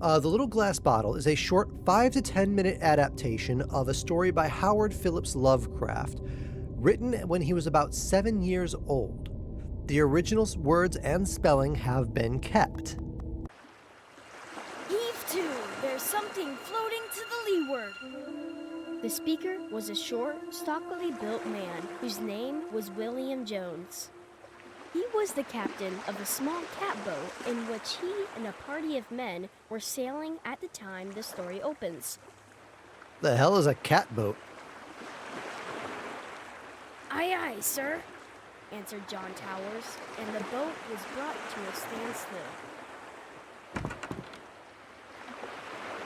The Little Glass Bottle is a short 5 to 10 minute adaptation of a story by Howard Phillips Lovecraft, written when he was about 7 years old. The original words and spelling have been kept. Heave to! There's something floating to the leeward. The speaker was a short, stockily built man whose name was William Jones. He was the captain of a small catboat in which he and a party of men were sailing at the time the story opens. The hell is a catboat? Aye, aye, sir, answered John Towers, and the boat was brought to a standstill.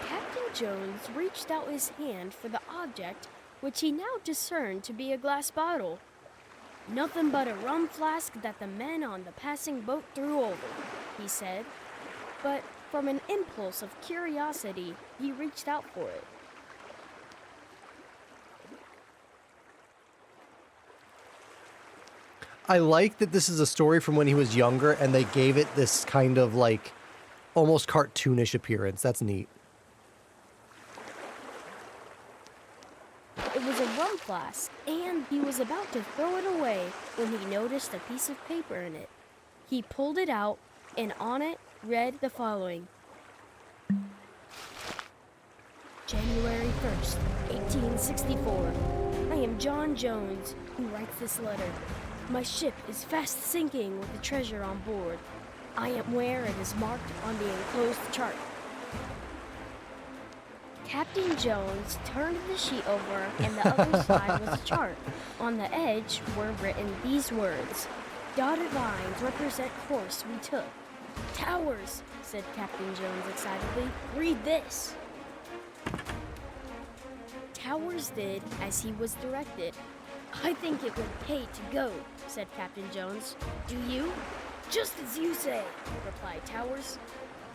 Captain Jones reached out his hand for the object, which he now discerned to be a glass bottle. "Nothing but a rum flask that the men on the passing boat threw over," he said. But from an impulse of curiosity, he reached out for it. I like that this is a story from when he was younger and they gave it this kind of like almost cartoonish appearance. That's neat. It was a rum flask, and he was about to throw it away when he noticed a piece of paper in it. He pulled it out, and on it read the following. January 1st, 1864. I am John Jones, who writes this letter. My ship is fast sinking with the treasure on board. I am where it is marked on the enclosed chart. Captain Jones turned the sheet over, and the other side was a chart. On the edge were written these words. Dotted lines represent course we took. Towers, said Captain Jones excitedly. Read this. Towers did as he was directed. I think it would pay to go, said Captain Jones. Do you? Just as you say, replied Towers.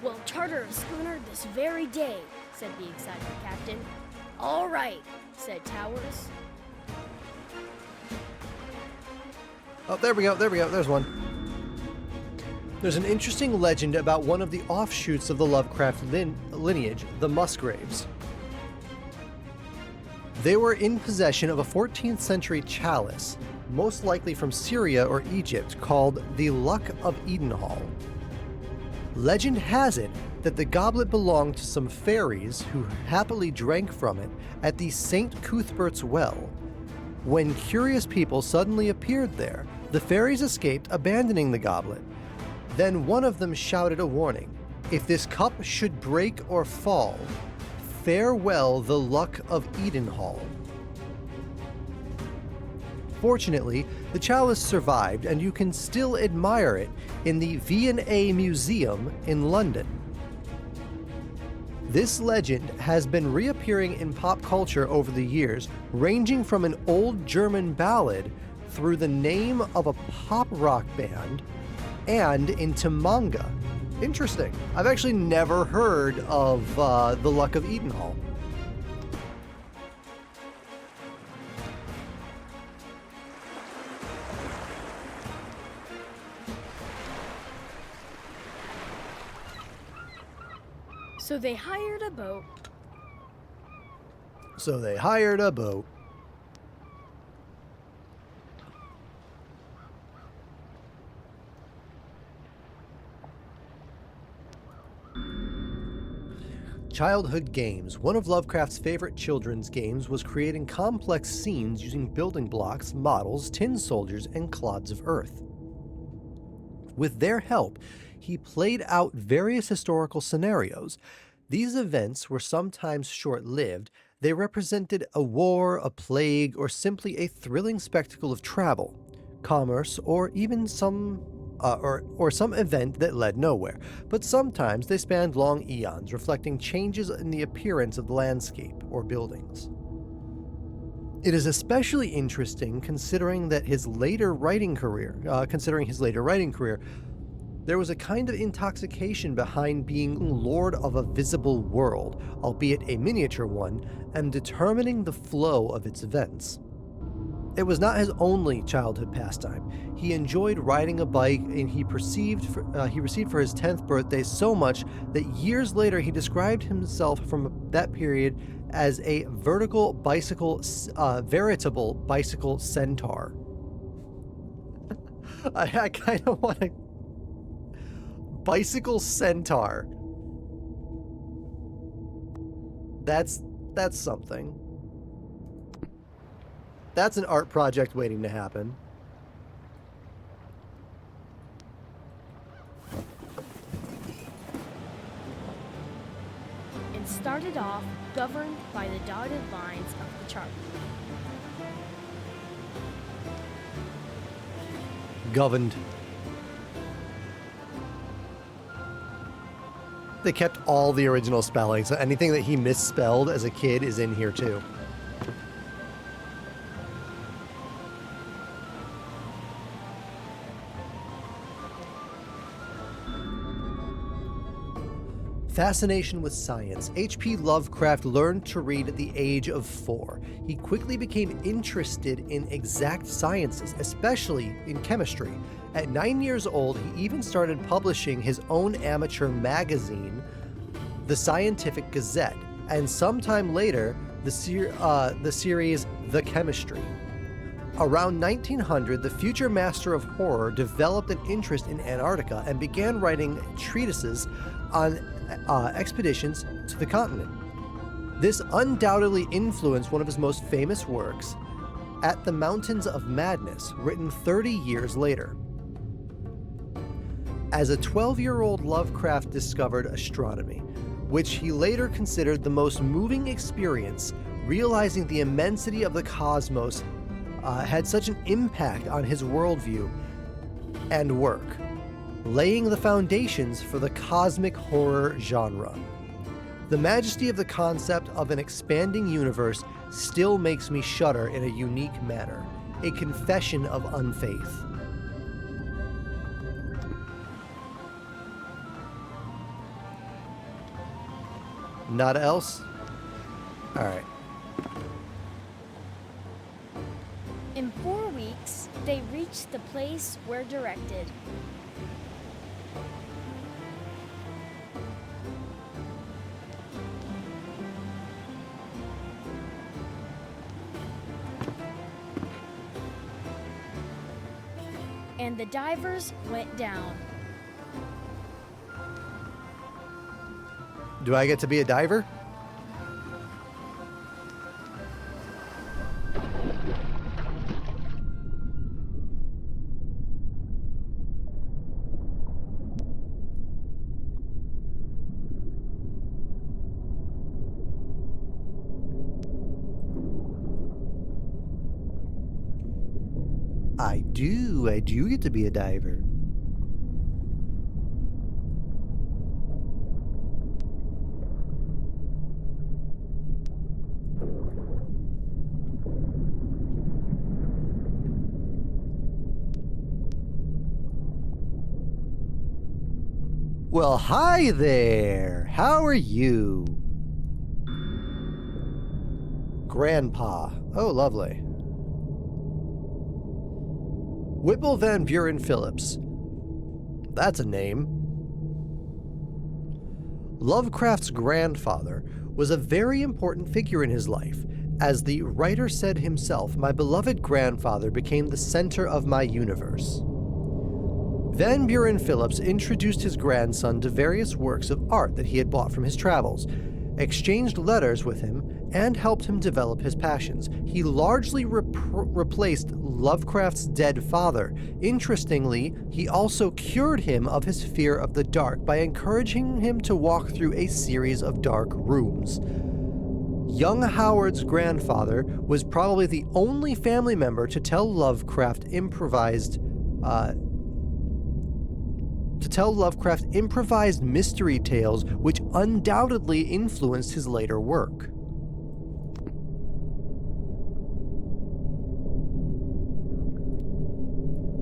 We'll charter a schooner this very day, said the excited captain. All right, said Towers. Oh, there we go, there's one. There's an interesting legend about one of the offshoots of the Lovecraft lineage, the Musgraves. They were in possession of a 14th century chalice, most likely from Syria or Egypt, called the Luck of Edenhall. Legend has it that the goblet belonged to some fairies who happily drank from it at the St. Cuthbert's Well. When curious people suddenly appeared there, the fairies escaped, abandoning the goblet. Then one of them shouted a warning. If this cup should break or fall, farewell the Luck of Edenhall. Fortunately, the chalice survived, and you can still admire it in the V&A Museum in London. This legend has been reappearing in pop culture over the years, ranging from an old German ballad through the name of a pop rock band and into manga. Interesting. I've actually never heard of the Luck of Edenhall. So they hired a boat. Childhood games. One of Lovecraft's favorite children's games was creating complex scenes using building blocks, models, tin soldiers, and clods of earth. With their help, he played out various historical scenarios. These events were sometimes short-lived. They represented a war, a plague, or simply a thrilling spectacle of travel, commerce, or even some event that led nowhere. But sometimes they spanned long eons, reflecting changes in the appearance of the landscape or buildings. It is especially interesting considering his later writing career, there was a kind of intoxication behind being lord of a visible world, albeit a miniature one, and determining the flow of its events. It was not his only childhood pastime. He enjoyed riding a bike, and he received for his 10th birthday so much that years later he described himself from that period as a veritable bicycle centaur. I kind of want to bicycle centaur. That's something. That's an art project waiting to happen. And started off governed by the dotted lines of the chart. Governed. They kept all the original spelling, so anything that he misspelled as a kid is in here too. Fascination with science. H.P. Lovecraft learned to read at the age of 4. He quickly became interested in exact sciences, especially in chemistry. At 9 years old, he even started publishing his own amateur magazine, The Scientific Gazette, and sometime later, the series The Chemistry. Around 1900, the future master of horror developed an interest in Antarctica and began writing treatises on expeditions to the continent. This undoubtedly influenced one of his most famous works, At the Mountains of Madness, written 30 years later. As a 12-year-old, Lovecraft discovered astronomy, which he later considered the most moving experience. Realizing the immensity of the cosmos had such an impact on his worldview and work, laying the foundations for the cosmic horror genre. The majesty of the concept of an expanding universe still makes me shudder in a unique manner, a confession of unfaith. Not else? Alright. In 4 weeks, they reached the place where directed. And the divers went down. Do I get to be a diver? I do get to be a diver. Well, hi there. How are you? Grandpa. Oh, lovely. Whipple Van Buren Phillips. That's a name. Lovecraft's grandfather was a very important figure in his life. As the writer said himself, my beloved grandfather became the center of my universe. Van Buren Phillips introduced his grandson to various works of art that he had bought from his travels, exchanged letters with him, and helped him develop his passions. He largely replaced Lovecraft's dead father. Interestingly, he also cured him of his fear of the dark by encouraging him to walk through a series of dark rooms. Young Howard's grandfather was probably the only family member to tell Lovecraft improvised mystery tales, which undoubtedly influenced his later work.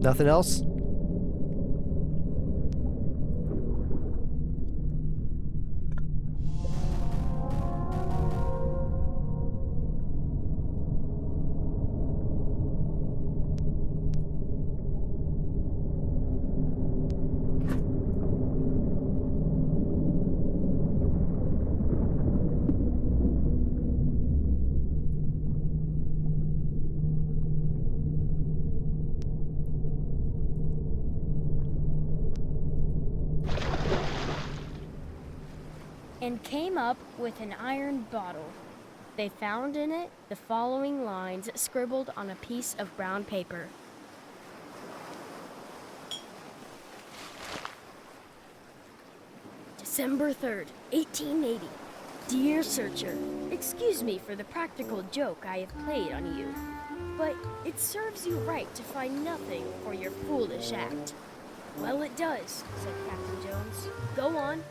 Nothing else? and came up with an iron bottle. They found in it the following lines scribbled on a piece of brown paper. December 3rd, 1880. Dear Searcher, excuse me for the practical joke I have played on you, but it serves you right to find nothing for your foolish act. Well, it does, said Captain Jones. Go on.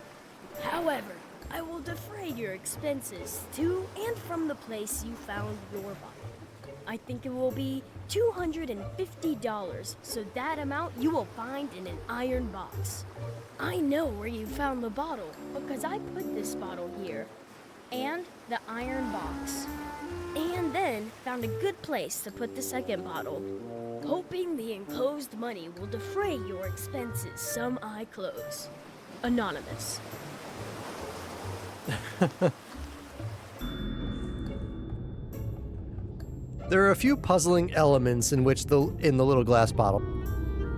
However, I will defray your expenses to and from the place you found your bottle. I think it will be $250, so that amount you will find in an iron box. I know where you found the bottle because I put this bottle here, and the iron box, and then found a good place to put the second bottle, hoping the enclosed money will defray your expenses some I close. Anonymous. There are a few puzzling elements in the little glass bottle.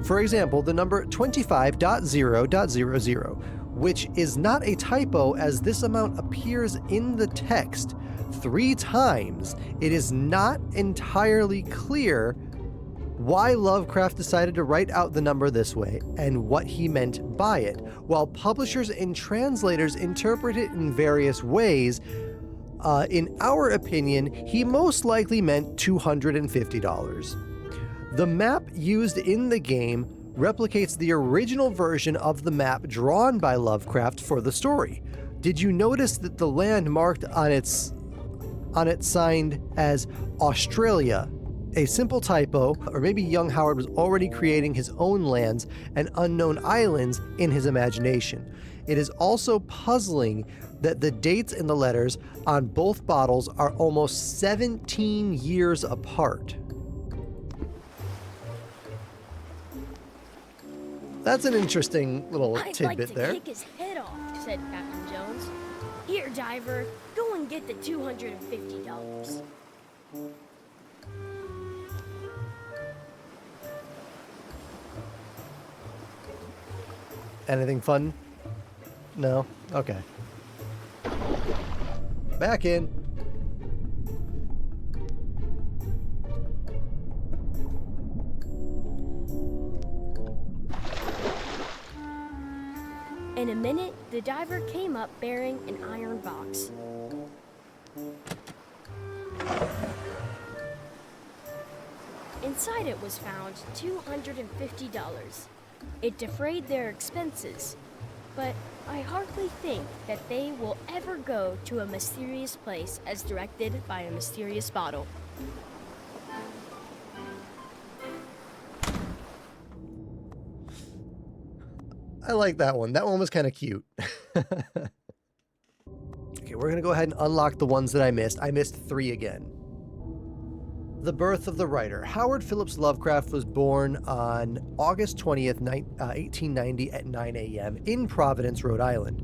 For example, the number 25.0.00, which is not a typo as this amount appears in the text 3 times. It is not entirely clear why Lovecraft decided to write out the number this way and what he meant by it, while publishers and translators interpret it in various ways. In our opinion, he most likely meant $250. The map used in the game replicates the original version of the map drawn by Lovecraft for the story. Did you notice that the land marked on it signed as Australia? A simple typo, or maybe young Howard was already creating his own lands and unknown islands in his imagination. It is also puzzling that the dates in the letters on both bottles are almost 17 years apart. That's an interesting little tidbit there. I'd like to kick his head off, said Captain Jones. Here, diver, go and get the $250. Anything fun? No? Okay. Back in. In a minute, the diver came up bearing an iron box. Inside it was found $250. It defrayed their expenses, but I hardly think that they will ever go to a mysterious place as directed by a mysterious bottle. I like that one. That one was kind of cute. Okay, we're going to go ahead and unlock the ones that I missed. I missed 3 again. The birth of the writer. Howard Phillips Lovecraft was born on August 20th, 1890 at 9 a.m. in Providence, Rhode Island.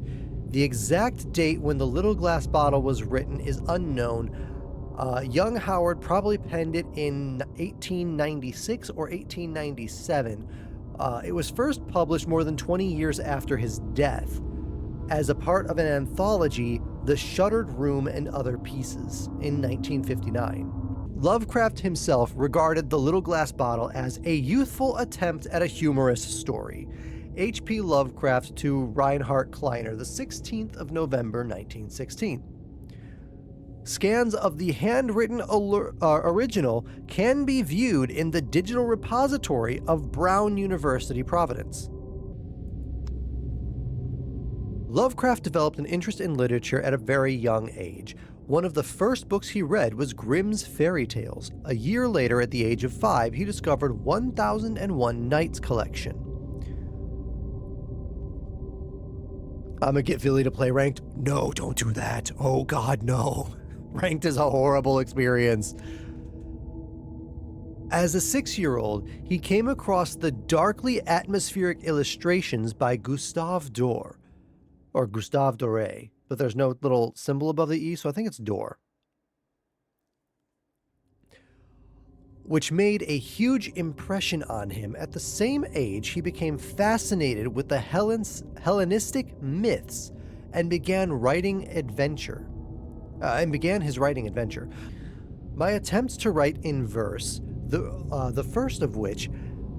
The exact date when the little glass bottle was written is unknown. Young Howard probably penned it in 1896 or 1897. It was first published more than 20 years after his death as a part of an anthology, The Shuttered Room and Other Pieces, in 1959. Lovecraft himself regarded the little glass bottle as a youthful attempt at a humorous story. H.P. Lovecraft to Reinhard Kleiner, the 16th of November, 1916. Scans of the handwritten original can be viewed in the digital repository of Brown University, Providence. Lovecraft developed an interest in literature at a very young age. One of the first books he read was Grimm's Fairy Tales. A year later, at the age of 5, he discovered 1001 Nights collection. I'm gonna get Philly to play ranked. No, don't do that. Oh God, no. Ranked is a horrible experience. As a 6-year-old, he came across the darkly atmospheric illustrations by Gustave Doré, or Gustave Doré, but there's no little symbol above the E, so I think it's Dor, which made a huge impression on him. At the same age, he became fascinated with the Hellenistic myths and began his writing adventure. My attempts to write in verse, the first of which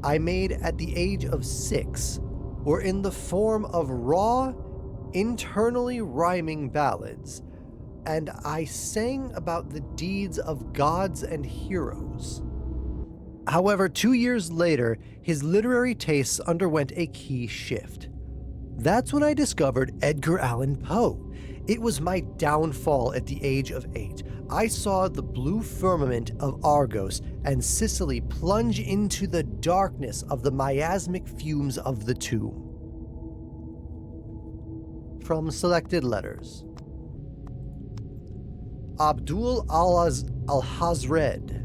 I made at the age of 6, were in the form of raw, internally rhyming ballads, and I sang about the deeds of gods and heroes. However, 2 years later, his literary tastes underwent a key shift. That's when I discovered Edgar Allan Poe. It was my downfall at the age of 8. I saw the blue firmament of Argos and Sicily plunge into the darkness of the miasmic fumes of the tomb. From Selected Letters. Abdul al-Hazred.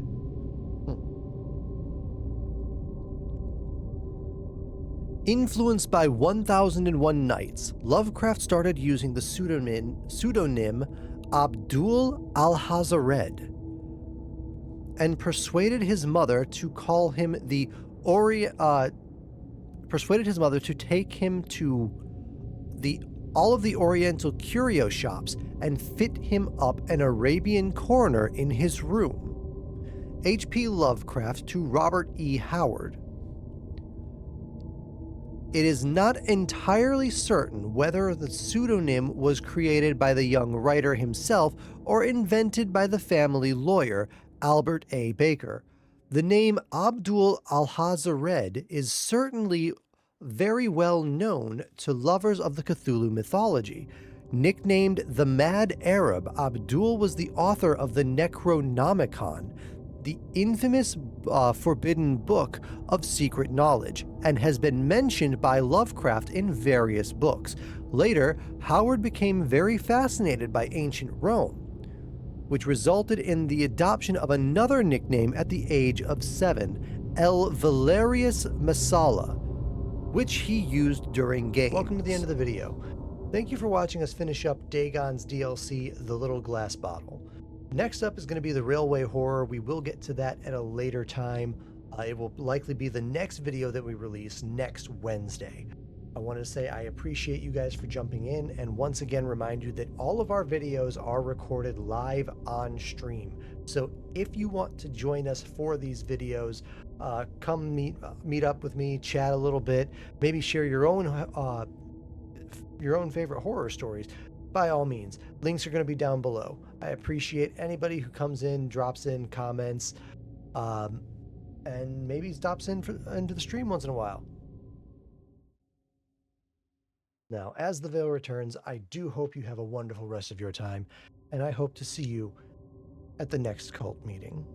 Influenced by 1001 Nights, Lovecraft started using the pseudonym Abdul al-Hazred and persuaded his mother to take him to all of the Oriental curio shops and fit him up an Arabian corner in his room. H.P. Lovecraft to Robert E. Howard. It is not entirely certain whether the pseudonym was created by the young writer himself or invented by the family lawyer, Albert A. Baker. The name Abdul al-Hazred is certainly very well known to lovers of the Cthulhu mythology. Nicknamed the Mad Arab, Abdul was the author of the Necronomicon, the infamous forbidden book of secret knowledge, and has been mentioned by Lovecraft in various books. Later, Howard became very fascinated by ancient Rome, which resulted in the adoption of another nickname at the age of 7, El Valerius Messala, which he used during games. Welcome to the end of the video. Thank you for watching us finish up Dagon's DLC, The Little Glass Bottle. Next up is going to be the Railway Horror. We will get to that at a later time. It will likely be the next video that we release next Wednesday. I wanted to say I appreciate you guys for jumping in, and once again remind you that all of our videos are recorded live on stream. So if you want to join us for these videos, come meet up with me, chat a little bit, maybe share your own favorite horror stories. By all means, links are going to be down below. I appreciate anybody who comes in, drops in, comments, and maybe stops into the stream once in a while. Now, as the veil returns, I do hope you have a wonderful rest of your time, and I hope to see you at the next cult meeting.